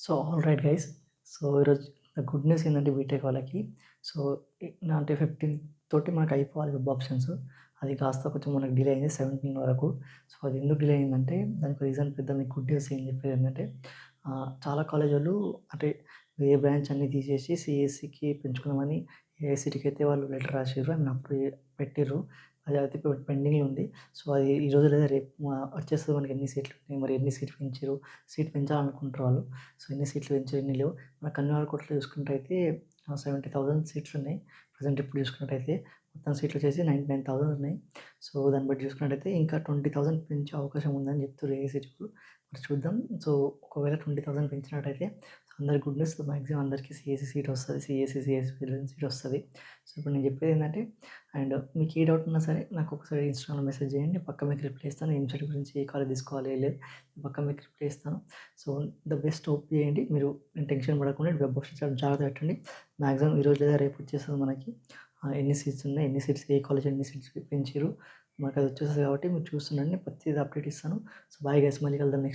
So, alright guys. So, ఈరోజు good news ఏందంటే BTech వాళ్ళకి. సో, అంటే 15 తోటి మనకయిపోవాలి వెబ్ ఆప్షన్స్. అది కాస్త కొంచెం మనకు డిలే అయింది 17 వరకు. సో, అది ఎందుకు డిలే అయిందంటే దానికి రీజన్ పెద్ద మీకు గుడ్ న్యూస్ ఏం చెప్పేదేంటంటే చాలా కాలేజోళ్ళు అంటే ఏ బ్రాంచ్ అన్నీ తీసేసి సీఎస్‌సికి పెంచుకుందామని ఏఐసీటీకి వాళ్ళు లెటర్ రాసిర్రు. అండ్ అప్పుడు పెట్టిర్రు. అదైతే ఇప్పుడు పెండింగ్‌లో ఉంది. సో, అది ఈరోజు లేదా రేపు వచ్చేస్తది మనకి ఎన్ని సీట్లున్నాయి, మరి ఎన్ని సీట్లు పెంచిర్రు, సీట్ పెంచాలనుకుంటారు వాళ్ళు. సో, ఎన్ని సీట్లు పెంచారు, ఎన్ని లేవు. మన కన్యాకుమారిలో చూసుకుంటే అయితే 70,000 సీట్లున్నాయి. ప్రెజెంట్ ఇప్పుడు చూసుకున్నట్టయితే మొత్తం సీట్లు వచ్చేసి 99,000 ఉన్నాయి. సో, దాన్ని బట్టి చూసుకున్నట్టయితే ఇంకా 20,000 పెంచే అవకాశం ఉందని చెప్తుర్రు ఏఐసీటీకు. మరి చూద్దాం. సో, ఒకవేళ 20,000 పెంచినట్టయితే అందరికి గుడ్ న్యూస్. మాక్సిమం అందరికి సీఎస్‌సి సీట్ వస్తది. సీఎస్‌సి సీట్ వస్తది. సో, ఇప్పుడు నేను చెప్పేదేంటంటే అండ్ మీకు ఏ డౌట్ ఉన్నా సరే నాకు ఒకసారి ఇన్‌స్టాలో మెసేజ్ చేయండి. పక్కా మీకు రిప్లై ఇస్తాను. ఎంసెట్ గురించి ఏ కాలేజ్ తీసుకోవాలి ఏం లేదు పక్కా మీకు రిప్లై ఇస్తాను. సో, ద బెస్ట్ హోప్ చేయండి. మీరు టెన్షన్ పడకుండా వెబ్ ఆప్షన్స్ చాలా జాగ్రత్తగా పెట్టండి. మాక్సిమం ఈరోజు లేదా రేపు వచ్చేస్తది మనకి. ఎన్ని సీట్స్ ఉన్నాయి, ఎన్ని సీట్స్ ఏ కాలేజ్ ఎన్ని సీట్స్ పెంచిర్రు మనకది వచ్చేస్తది కాబట్టి మీరు చూస్తుండండి. ప్రతిది అప్డేట్ ఇస్తాను. సో, బాయ్ గైస్ మళ్ళీ కలుద్దాం నెక్స్ట్